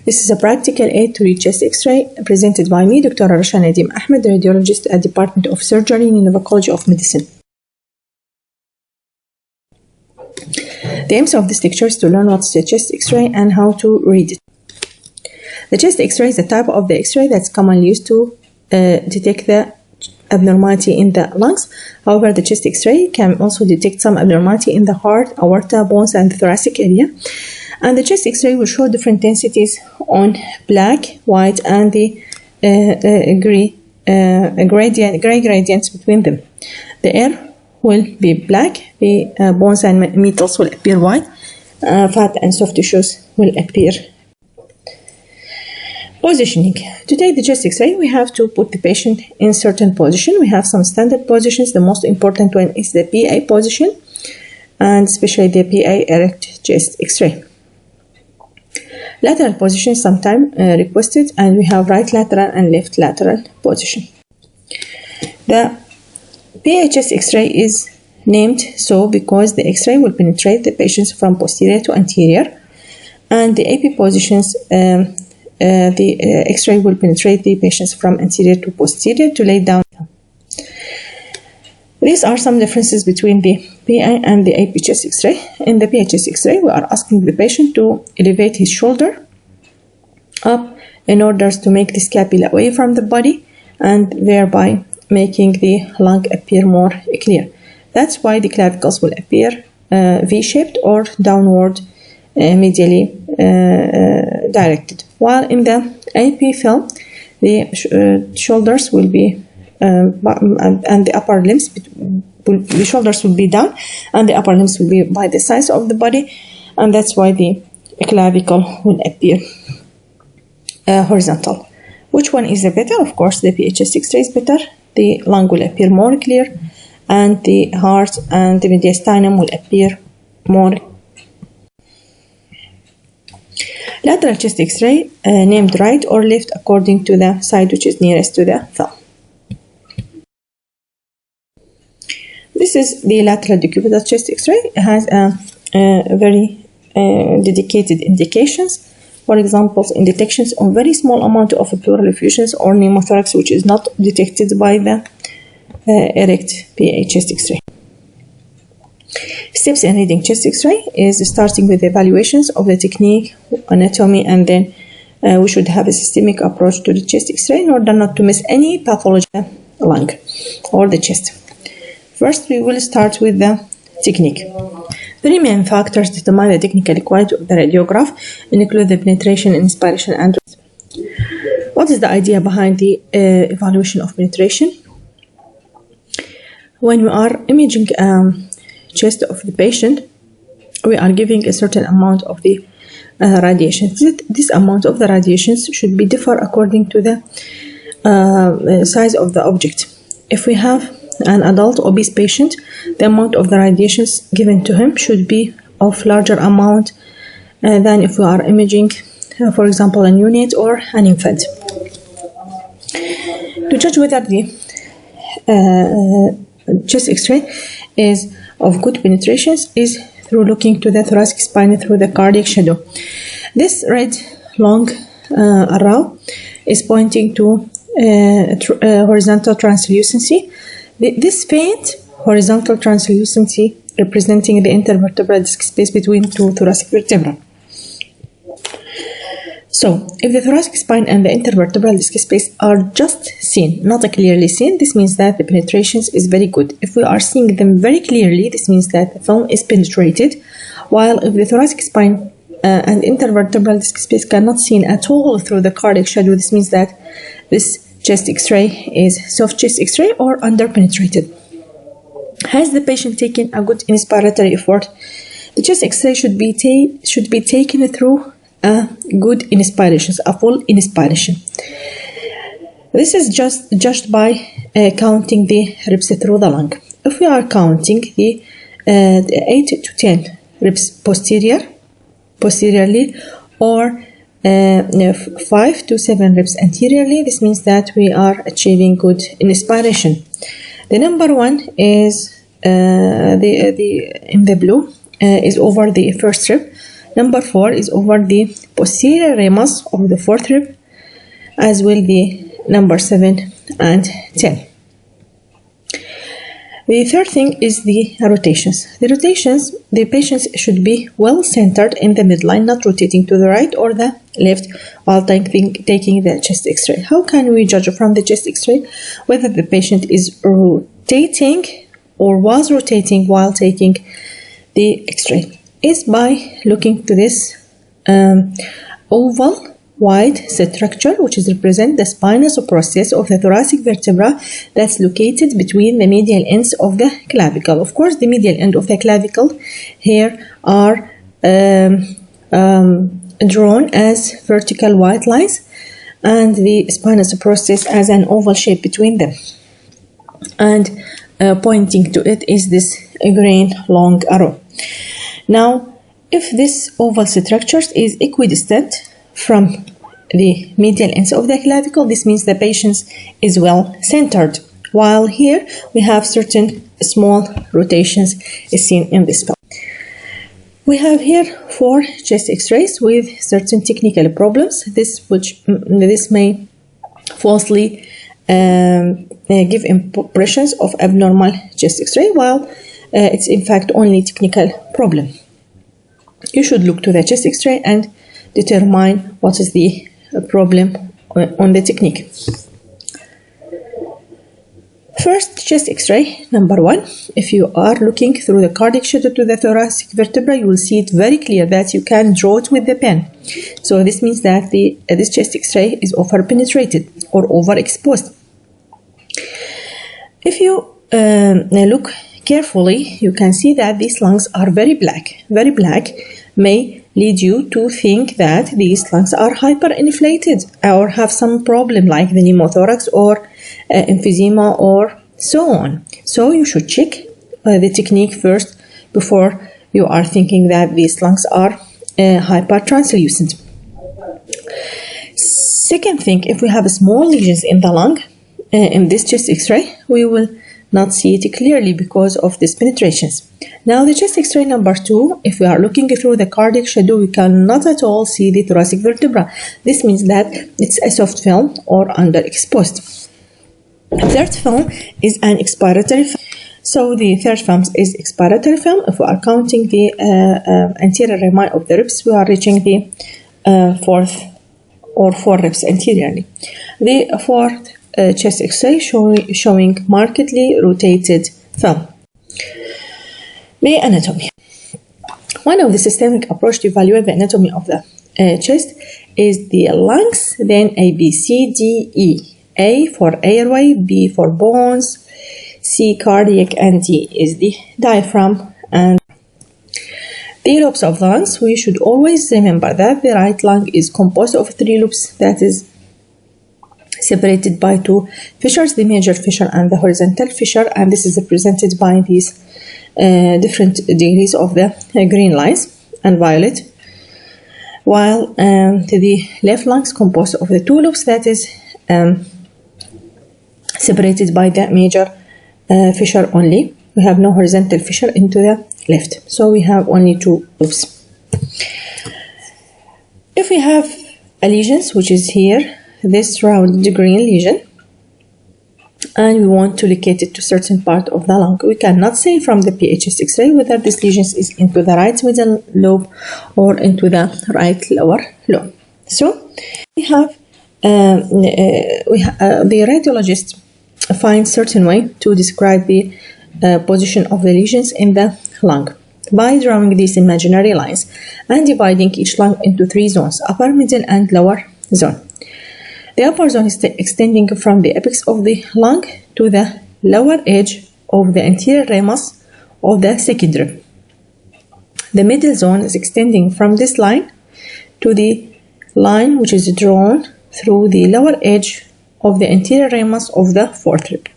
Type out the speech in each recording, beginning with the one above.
This is a practical aid to read chest X-ray presented by me, Dr. Rasha Nadim Ahmed, radiologist at Department of Surgery in the College of Medicine. The aims of this lecture is to learn what's the chest X-ray and how to read it. The chest X-ray is a type of the X-ray that's commonly used to detect the abnormality in the lungs. However, the chest X-ray can also detect some abnormality in the heart, aorta, bones, and the thoracic area. And the chest X-ray will show different densities on black, white, and the gray gradients between them. The air will be black, the bones and metals will appear white, fat and soft tissues will appear. Positioning. To take the chest X-ray, we have to put the patient in certain position. We have some standard positions. The most important one is the PA position, and especially the PA erect chest X-ray. Lateral position is sometimes requested, and we have right lateral and left lateral position. The PA chest X-ray is named so because the X-ray will penetrate the patients from posterior to anterior, and the AP positions, the X-ray will penetrate the patients from anterior to posterior to lay down. These are some differences between the PA and the AP chest X-ray. In the PA chest X-ray, we are asking the patient to elevate his shoulder up in order to make the scapula away from the body and thereby making the lung appear more clear. That's why the clavicles will appear V-shaped or downward medially directed. While in the AP film, the shoulders will be and the upper limbs, the shoulders will be down and the upper limbs will be by the size of the body, and that's why the clavicle will appear horizontal. Which one is the better? Of course, the PA chest X-ray is better. The lung will appear more clear, and the heart and the mediastinum will appear more. Lateral chest X-ray named right or left according to the side which is nearest to the thumb. This is the lateral decubital chest X-ray. It has very dedicated indications. For example, in detections of very small amount of pleural effusions or pneumothorax which is not detected by the erect PA chest X-ray. Steps in reading chest X-ray is starting with evaluations of the technique, anatomy, and then we should have a systemic approach to the chest X-ray in order not to miss any pathology of the lung or the chest. First, we will start with the technique. Three main factors determine the technical quality of the radiograph and include the penetration, inspiration, and what is the idea behind the evaluation of penetration? When we are imaging chest of the patient, we are giving a certain amount of the radiation. This amount of the radiations should be differ according to the size of the object. If we have an adult obese patient, the amount of the radiations given to him should be of larger amount than if we are imaging, for example, a neonate or an infant. To judge whether the chest X-ray is of good penetrations is through looking to the thoracic spine through the cardiac shadow. This red long arrow is pointing to horizontal translucency. This faint horizontal translucency representing the intervertebral disc space between two thoracic vertebrae. So, if the thoracic spine and the intervertebral disc space are just seen, not clearly seen, this means that the penetration is very good. If we are seeing them very clearly, this means that the film is penetrated, while if the thoracic spine and intervertebral disc space cannot seen at all through the cardiac shadow, this means that this chest X-ray is soft chest X-ray or underpenetrated. Has the patient taken a good inspiratory effort? The chest X-ray should be taken through a good inspiration, a full inspiration. This is just judged by counting the ribs through the lung. If we are counting the 8 to 10 ribs posteriorly or 5 to 7 ribs anteriorly, this means that we are achieving good inspiration. The number one is in the blue is over the first rib. Number 4 is over the posterior ramus of the fourth rib, as will be number 7 and 10. The third thing is the rotations. The rotations, the patients should be well centered in the midline, not rotating to the right or the left while taking the chest x-ray. How can we judge from the chest x-ray whether the patient is rotating or was rotating while taking the x-ray? Is by looking to this oval wide structure, which is represent the spinous process of the thoracic vertebra that's located between the medial ends of the clavicle. Of course, the medial end of the clavicle here are drawn as vertical white lines, and the spinous process as an oval shape between them. And pointing to it is this green long arrow. Now, if this oval structure is equidistant from the medial ends of the clavicle, this means the patient is well centered, while here we have certain small rotations seen in this film. We have here 4 chest x-rays with certain technical problems. This may falsely give impressions of abnormal chest x-ray, while it's in fact only technical problem. You should look to the chest x-ray and determine what is the problem on the technique. First, chest x-ray, number 1. If you are looking through the cardiac shadow to the thoracic vertebra, you will see it very clear that you can draw it with the pen. So this means that this chest x-ray is over-penetrated or overexposed. If you look carefully, you can see that these lungs are very black. Very black may lead you to think that these lungs are hyperinflated or have some problem like the pneumothorax or emphysema or so on. So you should check the technique first before you are thinking that these lungs are hypertranslucent. Second thing, if we have small lesions in the lung in this chest x-ray, we will not see it clearly because of these penetrations. Now the chest x-ray number 2, if we are looking through the cardiac shadow, we cannot at all see the thoracic vertebra. This means that it's a soft film or underexposed. Third film is an expiratory film. So the third film is expiratory film. If we are counting the anterior rami of the ribs, we are reaching the fourth or 4 ribs anteriorly. The fourth chest x-ray showing markedly rotated film. The anatomy. One of the systemic approach to evaluate the anatomy of the chest is the lungs, then A, B, C, D, E. A for airway, B for bones, C cardiac, and D is the diaphragm. And the lobes of the lungs, we should always remember that the right lung is composed of 3 lobes, that is separated by 2 fissures, the major fissure and the horizontal fissure, and this is represented by these different degrees of the green lines and violet, while the left lung is composed of the 2 lobes, that is separated by the major fissure only. We have no horizontal fissure into the left, so we have only 2 lobes. If we have a lesion, which is here, this round green lesion, and we want to locate it to certain part of the lung, we cannot say from the PHS X-ray whether this lesion is into the right middle lobe or into the right lower lobe. So we have the radiologist finds certain way to describe the position of the lesions in the lung by drawing these imaginary lines and dividing each lung into 3 zones: upper, middle, and lower zone. The upper zone is extending from the apex of the lung to the lower edge of the anterior ramus of the second rib. The middle zone is extending from this line to the line which is drawn through the lower edge of the anterior ramus of the fourth rib.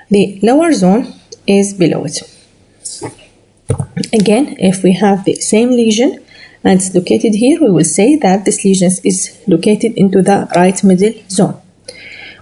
The lower zone is below it. Again, if we have the same lesion and it's located here, we will say that this lesion is located into the right middle zone,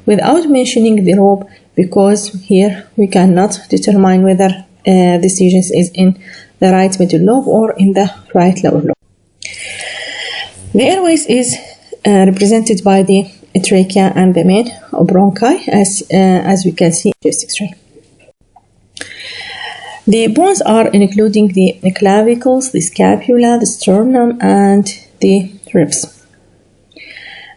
without mentioning the lobe, because here we cannot determine whether this lesion is in the right middle lobe or in the right lower lobe. The airways is represented by the trachea and the main bronchi, as we can see in chest X-ray. The bones are including the clavicles, the scapula, the sternum, and the ribs.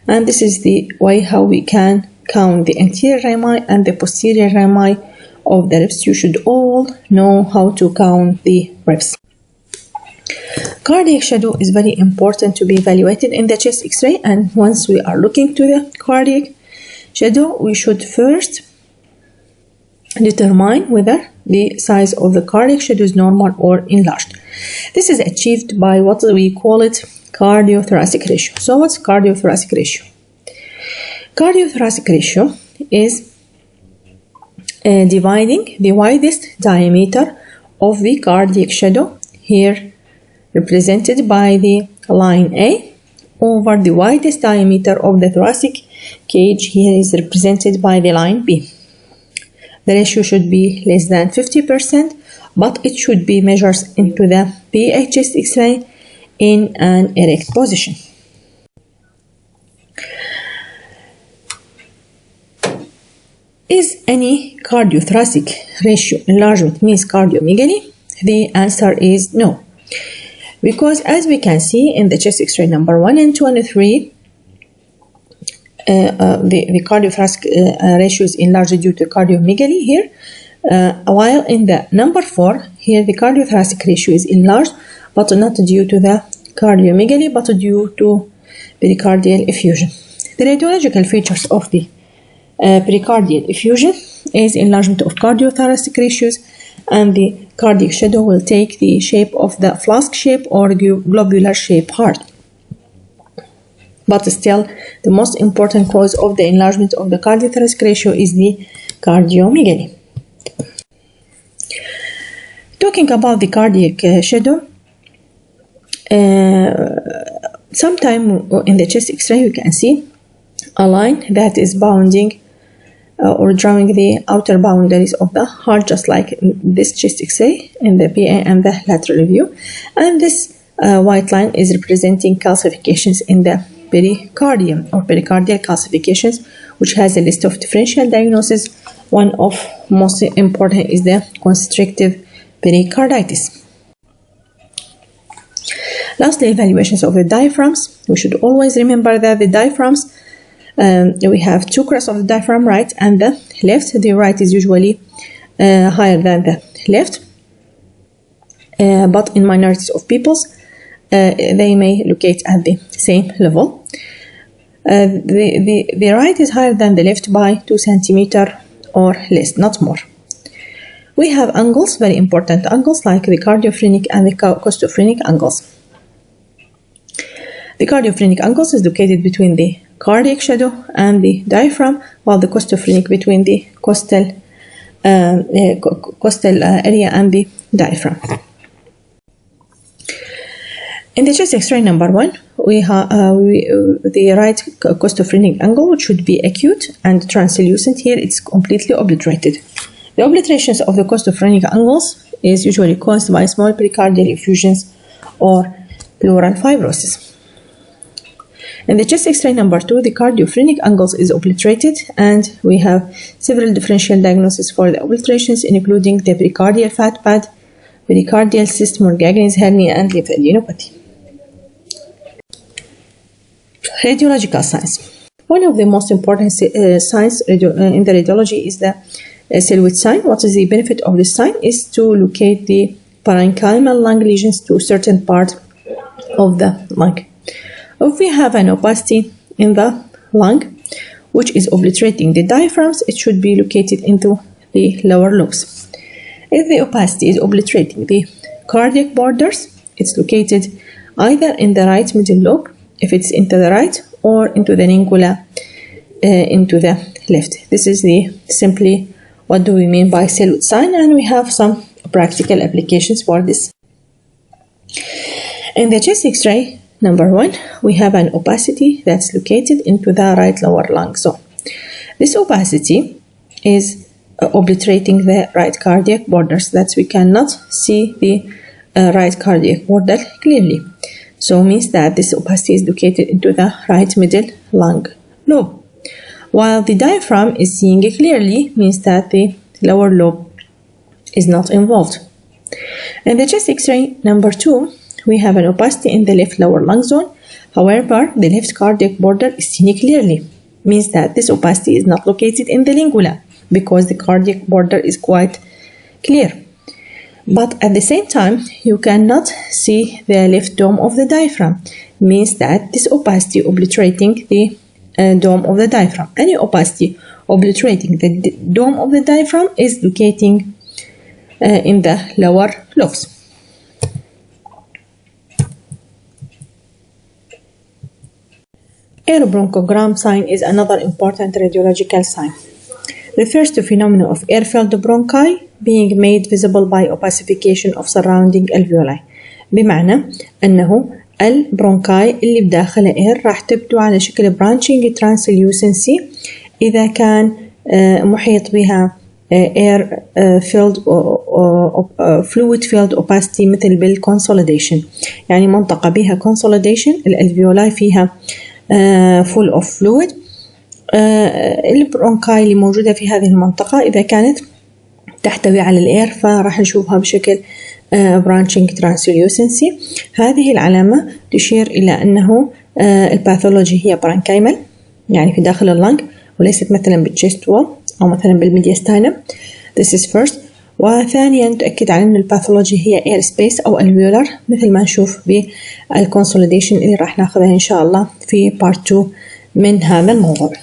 And this is the way how we can count the anterior rami and the posterior rami of the ribs. You should all know how to count the ribs. Cardiac shadow is very important to be evaluated in the chest X-ray, and once we are looking to the cardiac shadow, we should first determine whether the size of the cardiac shadow is normal or enlarged. This is achieved by what we call it cardiothoracic ratio. So what's cardiothoracic ratio? Cardiothoracic ratio is dividing the widest diameter of the cardiac shadow, here represented by the line A, over the widest diameter of the thoracic cage, here is represented by the line B. The ratio should be less than 50%, but it should be measured into the PA chest X-ray in an erect position. Is any cardiothoracic ratio enlargement means cardiomegaly? The answer is no. Because as we can see in the chest X-ray number 1 and 2 and 3, the cardiothoracic ratio is enlarged due to cardiomegaly here, while in the number 4, here the cardiothoracic ratio is enlarged, but not due to the cardiomegaly, but due to pericardial effusion. The radiological features of the pericardial effusion is enlargement of cardiothoracic ratios, and the cardiac shadow will take the shape of the flask shape or globular shape heart. But still, the most important cause of the enlargement of the cardiothoracic ratio is the cardiomegaly. Talking about the cardiac shadow, sometime in the chest X-ray you can see a line that is bounding or drawing the outer boundaries of the heart, just like this chest X-ray in the PA and the lateral view. And this white line is representing calcifications in the pericardium or pericardial calcifications, which has a list of differential diagnoses. One of most important is the constrictive pericarditis. Lastly, evaluations of the diaphragms. We should always remember that the diaphragms, we have two crosses of the diaphragm, right and the left. The right is usually higher than the left, but in minorities of peoples they may locate at the same level. The right is higher than the left by 2 cm or less, not more. We have angles, very important angles, like the cardiophrenic and the costophrenic angles. The cardiophrenic angles is located between the cardiac shadow and the diaphragm, while the costophrenic between the costal area and the diaphragm. In the chest X-ray number 1, we have the right costophrenic angle, which should be acute and translucent. Here it's completely obliterated. The obliterations of the costophrenic angles is usually caused by small pericardial effusions or pleural fibrosis. In the chest X-ray number 2, the cardiophrenic angles is obliterated, and we have several differential diagnoses for the obliterations, including the pericardial fat pad, pericardial cyst, Morgagni's hernia, and lymphadenopathy. Radiological signs. One of the most important signs in the radiology is the silhouette sign. What is the benefit of this sign? Is to locate the parenchymal lung lesions to a certain part of the lung. If we have an opacity in the lung, which is obliterating the diaphragms, it should be located into the lower lobes. If the opacity is obliterating the cardiac borders, it's located either in the right middle lobe, if it's into the right, or into the lingula, into the left. This is simply what do we mean by silhouette sign, and we have some practical applications for this. In the chest X-ray number 1, we have an opacity that's located into the right lower lung zone. This opacity is obliterating the right cardiac borders, that we cannot see the right cardiac border clearly. So means that this opacity is located into the right middle lung lobe. While the diaphragm is seeing clearly, means that the lower lobe is not involved. In the chest X-ray number 2, we have an opacity in the left lower lung zone. However, the left cardiac border is seen clearly, means that this opacity is not located in the lingula because the cardiac border is quite clear. But at the same time, you cannot see the left dome of the diaphragm, means that this opacity obliterating the dome of the diaphragm. Any opacity obliterating the dome of the diaphragm is locating in the lower lobes. Air-bronchogram sign is another important radiological sign. Refers to phenomena of air-filled bronchi being made visible by opacification of surrounding alveoli. بمعنى أنه البرونكاي اللي بداخلها air راح تبدو على شكل branching translucency إذا كان محيط بها air filled fluid filled opacity مثل بالconsolidation. يعني منطقة بها consolidation الالفيولاي فيها full of fluid. البرونكاي اللي موجودة في هذه المنطقة إذا كانت تحتوي على الإير فراح نشوفها بشكل branching translucency. هذه العلامة تشير إلى أنه الباثولوجي هي برانكايمال يعني في داخل اللنج وليست مثلا بالchest wall أو مثلا بالميدياستاينم. This is first. وثانيا تؤكد على أن الباثولوجي هي air space أو alveolar مثل ما نشوف بالconsolidation اللي راح ناخذها إن شاء الله في part 2 من هذا الموضوع.